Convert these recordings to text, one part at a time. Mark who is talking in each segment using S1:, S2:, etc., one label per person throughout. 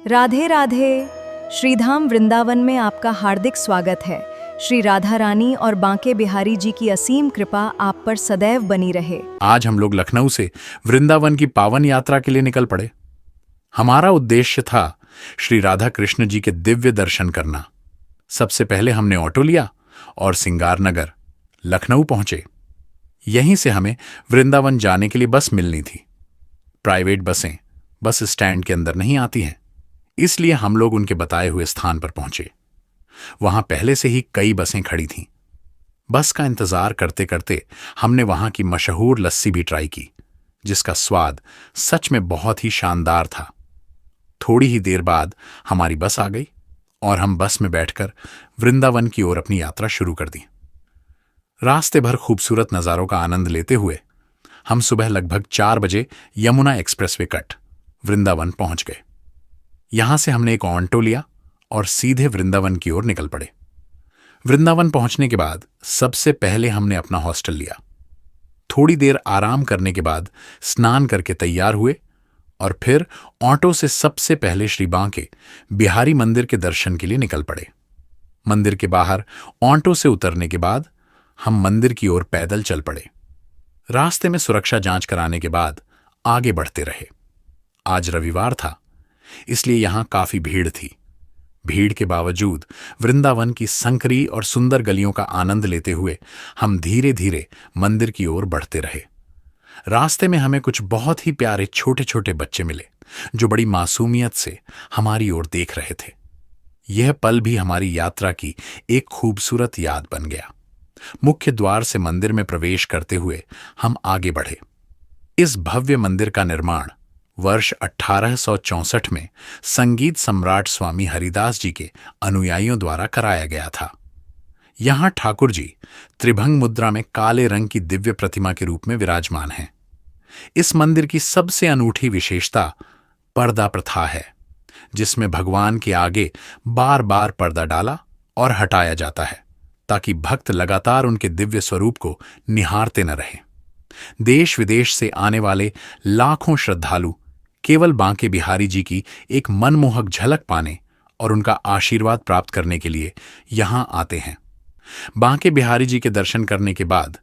S1: राधे राधे। श्रीधाम वृंदावन में आपका हार्दिक स्वागत है। श्री राधा रानी और बांके बिहारी जी की असीम कृपा आप पर सदैव बनी रहे।
S2: आज हम लोग लखनऊ से वृंदावन की पावन यात्रा के लिए निकल पड़े। हमारा उद्देश्य था श्री राधा कृष्ण जी के दिव्य दर्शन करना। सबसे पहले हमने ऑटो लिया और सिंगारनगर लखनऊ पहुंचे। यहीं से हमें वृंदावन जाने के लिए बस मिलनी थी। प्राइवेट बसें बस स्टैंड के अंदर नहीं आती हैं, इसलिए हम लोग उनके बताए हुए स्थान पर पहुंचे। वहां पहले से ही कई बसें खड़ी थीं। बस का इंतजार करते करते हमने वहां की मशहूर लस्सी भी ट्राई की, जिसका स्वाद सच में बहुत ही शानदार था। थोड़ी ही देर बाद हमारी बस आ गई और हम बस में बैठकर वृंदावन की ओर अपनी यात्रा शुरू कर दी। रास्ते भर खूबसूरत नज़ारों का आनंद लेते हुए हम सुबह लगभग 4 बजे यमुना एक्सप्रेसवे कट वृंदावन पहुंच गए। यहां से हमने एक ऑटो लिया और सीधे वृंदावन की ओर निकल पड़े। वृंदावन पहुंचने के बाद सबसे पहले हमने अपना हॉस्टल लिया। थोड़ी देर आराम करने के बाद स्नान करके तैयार हुए और फिर ऑटो से सबसे पहले श्री बांके बिहारी मंदिर के दर्शन के लिए निकल पड़े। मंदिर के बाहर ऑटो से उतरने के बाद हम मंदिर की ओर पैदल चल पड़े। रास्ते में सुरक्षा जांच कराने के बाद आगे बढ़ते रहे। आज रविवार था, इसलिए यहां काफी भीड़ थी। भीड़ के बावजूद वृंदावन की संकरी और सुंदर गलियों का आनंद लेते हुए हम धीरे धीरे मंदिर की ओर बढ़ते रहे। रास्ते में हमें कुछ बहुत ही प्यारे छोटे छोटे बच्चे मिले, जो बड़ी मासूमियत से हमारी ओर देख रहे थे। यह पल भी हमारी यात्रा की एक खूबसूरत याद बन गया। मुख्य द्वार से मंदिर में प्रवेश करते हुए हम आगे बढ़े। इस भव्य मंदिर का निर्माण वर्ष 1864 में संगीत सम्राट स्वामी हरिदास जी के अनुयायियों द्वारा कराया गया था। यहां ठाकुर जी त्रिभंग मुद्रा में काले रंग की दिव्य प्रतिमा के रूप में विराजमान हैं। इस मंदिर की सबसे अनूठी विशेषता पर्दा प्रथा है, जिसमें भगवान के आगे बार बार पर्दा डाला और हटाया जाता है, ताकि भक्त लगातार उनके दिव्य स्वरूप को निहारते न रहें। देश विदेश से आने वाले लाखों श्रद्धालु केवल बांके बिहारी जी की एक मनमोहक झलक पाने और उनका आशीर्वाद प्राप्त करने के लिए यहां आते हैं। बांके बिहारी जी के दर्शन करने के बाद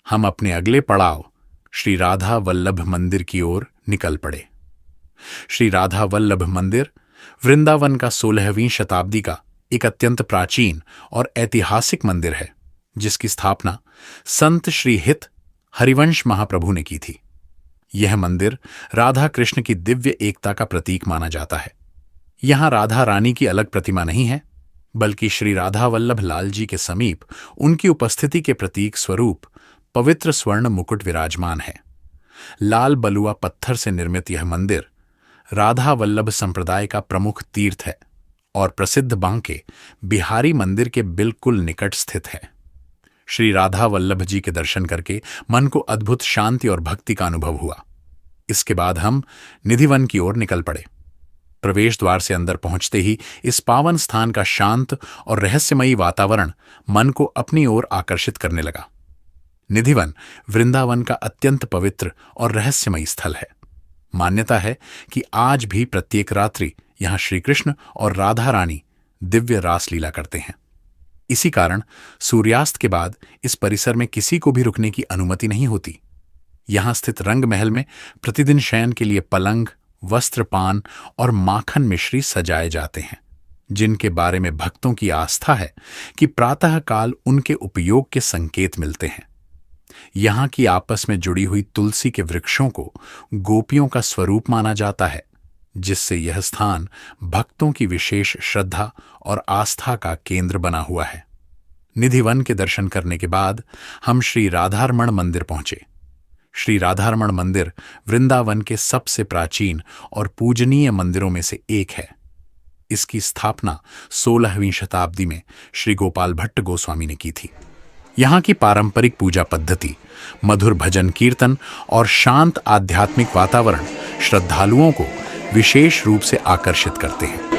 S2: हम अपने अगले पड़ाव श्री राधा वल्लभ मंदिर की ओर निकल पड़े। श्री राधा वल्लभ मंदिर वृंदावन का 16वीं शताब्दी का एक अत्यंत प्राचीन और ऐतिहासिक मंदिर है, जिसकी स्थापना संत श्री हित हरिवंश महाप्रभु ने की थी। यह मंदिर राधा कृष्ण की दिव्य एकता का प्रतीक माना जाता है। यहां राधा रानी की अलग प्रतिमा नहीं है, बल्कि श्री राधा वल्लभ लाल जी के समीप उनकी उपस्थिति के प्रतीक स्वरूप पवित्र स्वर्ण मुकुट विराजमान है। लाल बलुआ पत्थर से निर्मित यह मंदिर राधा वल्लभ संप्रदाय का प्रमुख तीर्थ है और प्रसिद्ध बांके बिहारी मंदिर के बिल्कुल निकट स्थित है। श्री राधा वल्लभ जी के दर्शन करके मन को अद्भुत शांति और भक्ति का अनुभव हुआ। इसके बाद हम निधिवन की ओर निकल पड़े। प्रवेश द्वार से अंदर पहुंचते ही इस पावन स्थान का शांत और रहस्यमयी वातावरण मन को अपनी ओर आकर्षित करने लगा। निधिवन वृंदावन का अत्यंत पवित्र और रहस्यमयी स्थल है। मान्यता है कि आज भी प्रत्येक रात्रि यहां श्री कृष्ण और राधा रानी दिव्य रासलीला करते हैं। इसी कारण सूर्यास्त के बाद इस परिसर में किसी को भी रुकने की अनुमति नहीं होती। यहां स्थित रंग महल में प्रतिदिन शयन के लिए पलंग, वस्त्रपान और माखन मिश्री सजाए जाते हैं, जिनके बारे में भक्तों की आस्था है कि प्रातःकाल उनके उपयोग के संकेत मिलते हैं। यहां की आपस में जुड़ी हुई तुलसी के वृक्षों को गोपियों का स्वरूप माना जाता है, जिससे यह स्थान भक्तों की विशेष श्रद्धा और आस्था का केंद्र बना हुआ है। निधिवन के दर्शन करने के बाद हम श्री राधारमण मंदिर पहुंचे। श्री राधारमण मंदिर वृंदावन के सबसे प्राचीन और पूजनीय मंदिरों में से एक है। इसकी स्थापना 16वीं शताब्दी में श्री गोपाल भट्ट गोस्वामी ने की थी। यहाँ की पारंपरिक पूजा पद्धति, मधुर भजन कीर्तन और शांत आध्यात्मिक वातावरण श्रद्धालुओं को विशेष रूप से आकर्षित करते हैं।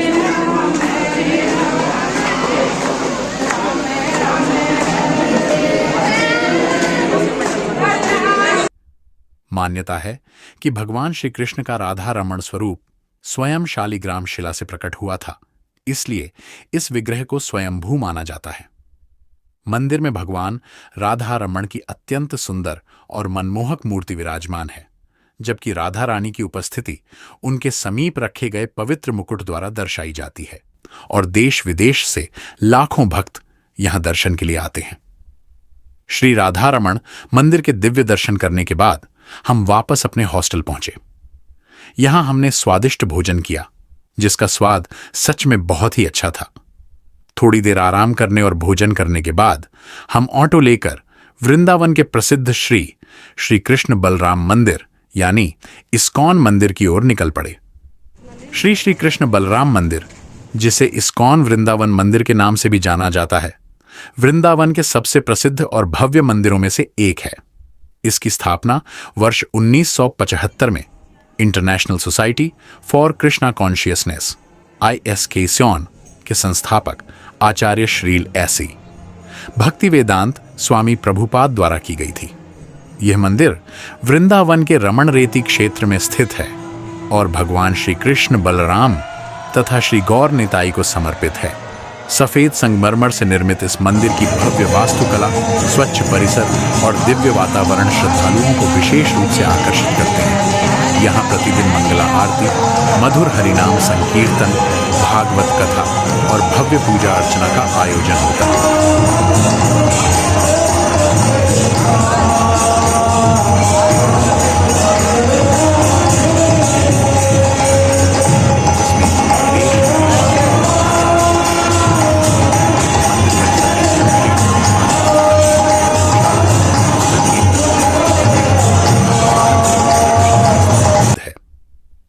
S2: मान्यता है कि भगवान श्री कृष्ण का राधा रमण स्वरूप स्वयं शालिग्राम शिला से प्रकट हुआ था, इसलिए इस विग्रह को स्वयंभू माना जाता है। मंदिर में भगवान राधा रमण की अत्यंत सुंदर और मनमोहक मूर्ति विराजमान है, जबकि राधा रानी की उपस्थिति उनके समीप रखे गए पवित्र मुकुट द्वारा दर्शाई जाती है और देश विदेश से लाखों भक्त यहां दर्शन के लिए आते हैं। श्री राधा रमण मंदिर के दिव्य दर्शन करने के बाद हम वापस अपने हॉस्टल पहुंचे। यहां हमने स्वादिष्ट भोजन किया, जिसका स्वाद सच में बहुत ही अच्छा था। थोड़ी देर आराम करने और भोजन करने के बाद हम ऑटो लेकर वृंदावन के प्रसिद्ध श्री कृष्ण बलराम मंदिर यानी इस्कॉन मंदिर की ओर निकल पड़े। श्री कृष्ण बलराम मंदिर, जिसे इस्कॉन वृंदावन मंदिर के नाम से भी जाना जाता है, वृंदावन के सबसे प्रसिद्ध और भव्य मंदिरों में से एक है। इसकी स्थापना वर्ष 1975 में international society for Krishna consciousness ISKCON के संस्थापक आचार्य श्रील ऐसी भक्ति वेदांत स्वामी प्रभुपाद द्वारा की गई थी। यह मंदिर वृंदावन के रमण रेती क्षेत्र में स्थित है और भगवान श्री कृष्ण बलराम तथा श्री गौर निताई को समर्पित है। सफेद संगमरमर से निर्मित इस मंदिर की भव्य वास्तुकला, स्वच्छ परिसर और दिव्य वातावरण श्रद्धालुओं को विशेष रूप से आकर्षित करते हैं। यहाँ प्रतिदिन मंगला आरती, मधुर हरिनाम संकीर्तन, भागवत कथा और भव्य पूजा अर्चना का आयोजन होता है।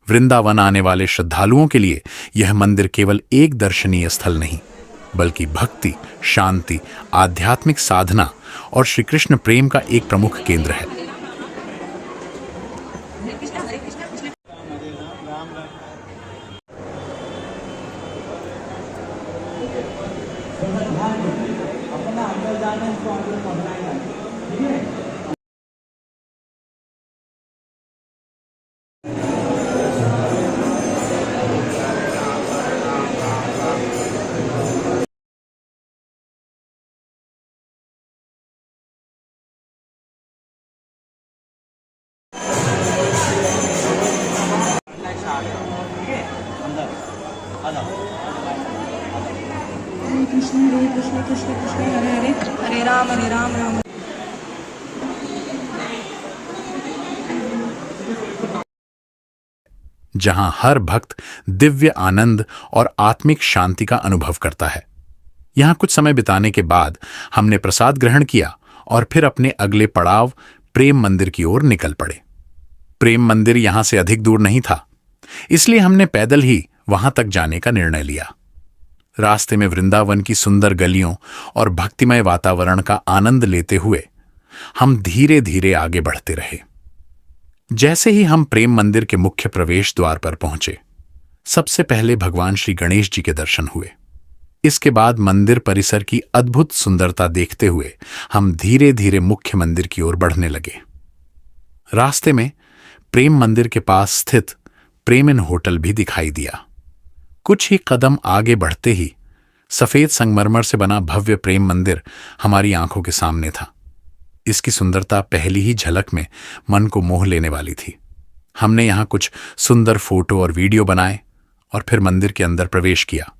S2: वृंदावन आने वाले श्रद्धालुओं के लिए यह मंदिर केवल एक दर्शनीय स्थल नहीं, बल्कि भक्ति, शांति, आध्यात्मिक साधना और श्री कृष्ण प्रेम का एक प्रमुख केंद्र है।
S3: हरे कृष्ण कृष्ण कृष्ण हरे हरे हरे राम राम।
S2: जहां हर भक्त दिव्य आनंद और आत्मिक शांति का अनुभव करता है। यहां कुछ समय बिताने के बाद हमने प्रसाद ग्रहण किया और फिर अपने अगले पड़ाव प्रेम मंदिर की ओर निकल पड़े। प्रेम मंदिर यहां से अधिक दूर नहीं था, इसलिए हमने पैदल ही वहां तक जाने का निर्णय लिया। रास्ते में वृंदावन की सुंदर गलियों और भक्तिमय वातावरण का आनंद लेते हुए हम धीरे धीरे आगे बढ़ते रहे। जैसे ही हम प्रेम मंदिर के मुख्य प्रवेश द्वार पर पहुंचे, सबसे पहले भगवान श्री गणेश जी के दर्शन हुए। इसके बाद मंदिर परिसर की अद्भुत सुंदरता देखते हुए हम धीरे धीरे मुख्य मंदिर की ओर बढ़ने लगे। रास्ते में प्रेम मंदिर के पास स्थित प्रेम इन होटल भी दिखाई दिया। कुछ ही कदम आगे बढ़ते ही सफेद संगमरमर से बना भव्य प्रेम मंदिर हमारी आंखों के सामने था। इसकी सुंदरता पहली ही झलक में मन को मोह लेने वाली थी। हमने यहां कुछ सुंदर फोटो और वीडियो बनाए और फिर मंदिर के अंदर प्रवेश किया।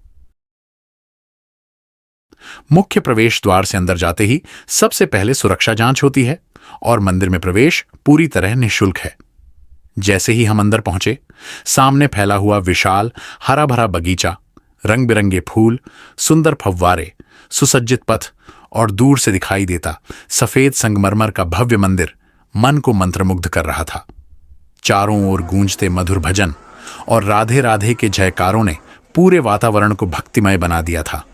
S2: मुख्य प्रवेश द्वार से अंदर जाते ही सबसे पहले सुरक्षा जांच होती है और मंदिर में प्रवेश पूरी तरह निःशुल्क है। जैसे ही हम अंदर पहुंचे, सामने फैला हुआ विशाल हरा भरा बगीचा, रंग बिरंगे फूल, सुंदर फव्वारे, सुसज्जित पथ और दूर से दिखाई देता सफेद संगमरमर का भव्य मंदिर मन को मंत्रमुग्ध कर रहा था। चारों ओर गूंजते मधुर भजन और राधे राधे के जयकारों ने पूरे वातावरण को भक्तिमय बना दिया था।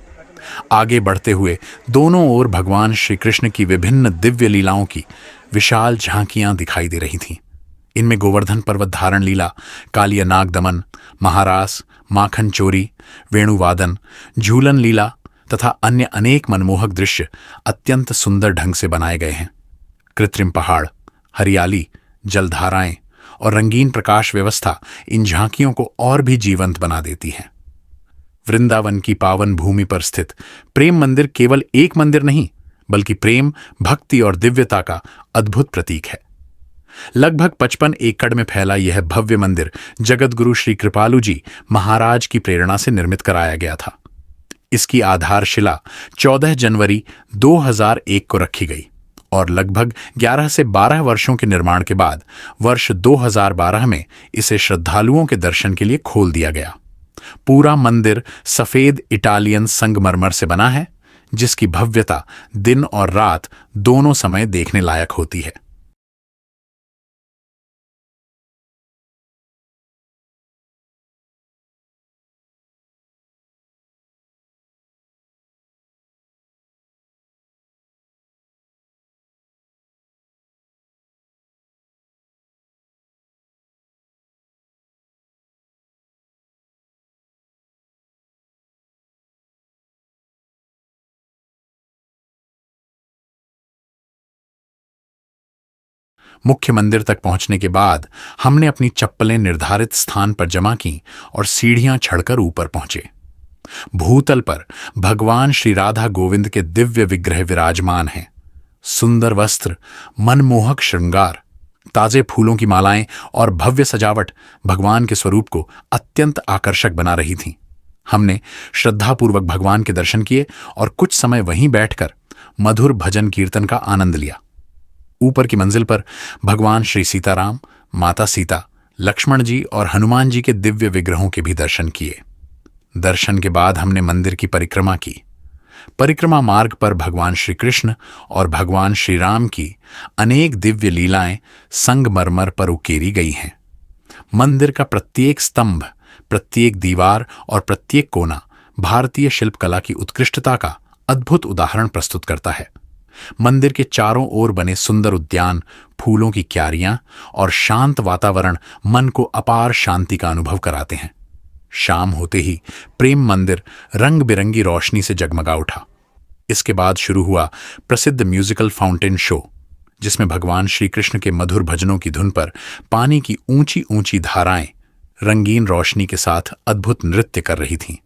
S2: आगे बढ़ते हुए दोनों ओर भगवान श्री कृष्ण की विभिन्न दिव्य लीलाओं की विशाल झांकियां दिखाई दे रही थीं। इनमें गोवर्धन पर्वत धारण लीला, कालिया नाग दमन, महारास, माखन चोरी, वेणुवादन, झूलन लीला तथा अन्य अनेक मनमोहक दृश्य अत्यंत सुंदर ढंग से बनाए गए हैं। कृत्रिम पहाड़, हरियाली, जलधाराएं और रंगीन प्रकाश व्यवस्था इन झांकियों को और भी जीवंत बना देती है। वृंदावन की पावन भूमि पर स्थित प्रेम मंदिर केवल एक मंदिर नहीं, बल्कि प्रेम, भक्ति और दिव्यता का अद्भुत प्रतीक है। लगभग 55 एकड़ में फैला यह भव्य मंदिर जगतगुरु श्री कृपालु जी महाराज की प्रेरणा से निर्मित कराया गया था। इसकी आधारशिला 14 जनवरी 2001 को रखी गई और लगभग 11 से 12 वर्षों के निर्माण के बाद वर्ष 2012 में इसे श्रद्धालुओं के दर्शन के लिए खोल दिया गया। पूरा मंदिर सफेद इटालियन संगमरमर से बना है, जिसकी भव्यता दिन और रात दोनों समय देखने लायक होती है। मुख्य मंदिर तक पहुंचने के बाद हमने अपनी चप्पलें निर्धारित स्थान पर जमा की और सीढ़ियां चढ़कर ऊपर पहुंचे। भूतल पर भगवान श्री राधा गोविंद के दिव्य विग्रह विराजमान हैं। सुंदर वस्त्र, मनमोहक श्रृंगार, ताजे फूलों की मालाएं और भव्य सजावट भगवान के स्वरूप को अत्यंत आकर्षक बना रही थीं। हमने श्रद्धापूर्वक भगवान के दर्शन किए और कुछ समय वहीं बैठकर मधुर भजन कीर्तन का आनंद लिया। ऊपर की मंजिल पर भगवान श्री सीताराम, माता सीता, लक्ष्मण जी और हनुमान जी के दिव्य विग्रहों के भी दर्शन किए। दर्शन के बाद हमने मंदिर की परिक्रमा की। परिक्रमा मार्ग पर भगवान श्री कृष्ण और भगवान श्री राम की अनेक दिव्य लीलाएं संगमरमर पर उकेरी गई हैं। मंदिर का प्रत्येक स्तंभ, प्रत्येक दीवार और प्रत्येक कोना भारतीय शिल्पकला की उत्कृष्टता का अद्भुत उदाहरण प्रस्तुत करता है। मंदिर के चारों ओर बने सुंदर उद्यान, फूलों की क्यारियां और शांत वातावरण मन को अपार शांति का अनुभव कराते हैं। शाम होते ही प्रेम मंदिर रंग बिरंगी रोशनी से जगमगा उठा। इसके बाद शुरू हुआ प्रसिद्ध म्यूजिकल फाउंटेन शो, जिसमें भगवान श्री कृष्ण के मधुर भजनों की धुन पर पानी की ऊंची ऊंची धाराएं रंगीन रोशनी के साथ अद्भुत नृत्य कर रही थीं।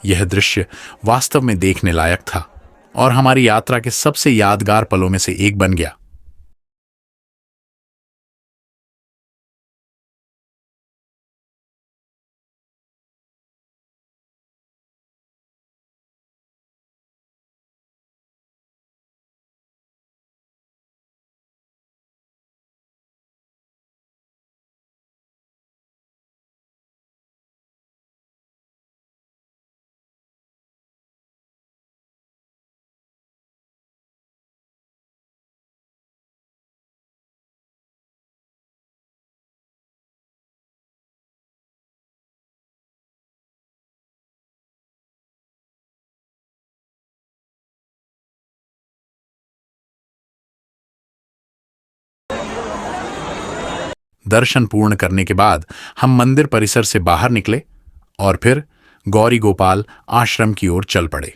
S2: यह दृश्य वास्तव में देखने लायक था और हमारी यात्रा के सबसे यादगार पलों में से एक बन गया। दर्शन पूर्ण करने के बाद हम मंदिर परिसर से बाहर निकले और फिर गौरी गोपाल आश्रम की ओर चल पड़े।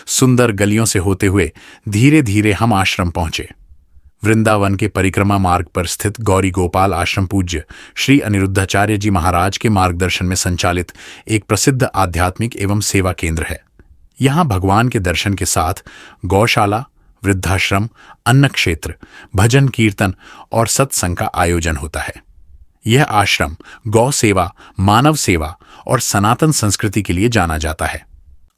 S2: सुंदर गलियों से होते हुए धीरे धीरे हम आश्रम पहुंचे। वृंदावन के परिक्रमा मार्ग पर स्थित गौरी गोपाल आश्रम पूज्य श्री अनिरुद्धाचार्य जी महाराज के मार्गदर्शन में संचालित एक प्रसिद्ध आध्यात्मिक एवं सेवा केंद्र है। यहां भगवान के दर्शन के साथ गौशाला, वृद्धाश्रम, अन्न क्षेत्र, भजन कीर्तन और सत्संग का आयोजन होता है। यह आश्रम गौ सेवा, मानव सेवा और सनातन संस्कृति के लिए जाना जाता है।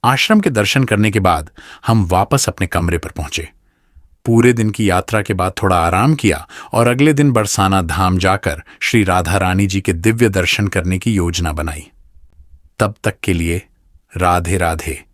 S2: आश्रम के दर्शन करने के बाद हम वापस अपने कमरे पर पहुंचे। पूरे दिन की यात्रा के बाद थोड़ा आराम किया और अगले दिन बरसाना धाम जाकर श्री राधा रानी जी के दिव्य दर्शन करने की योजना बनाई। तब तक के लिए राधे राधे।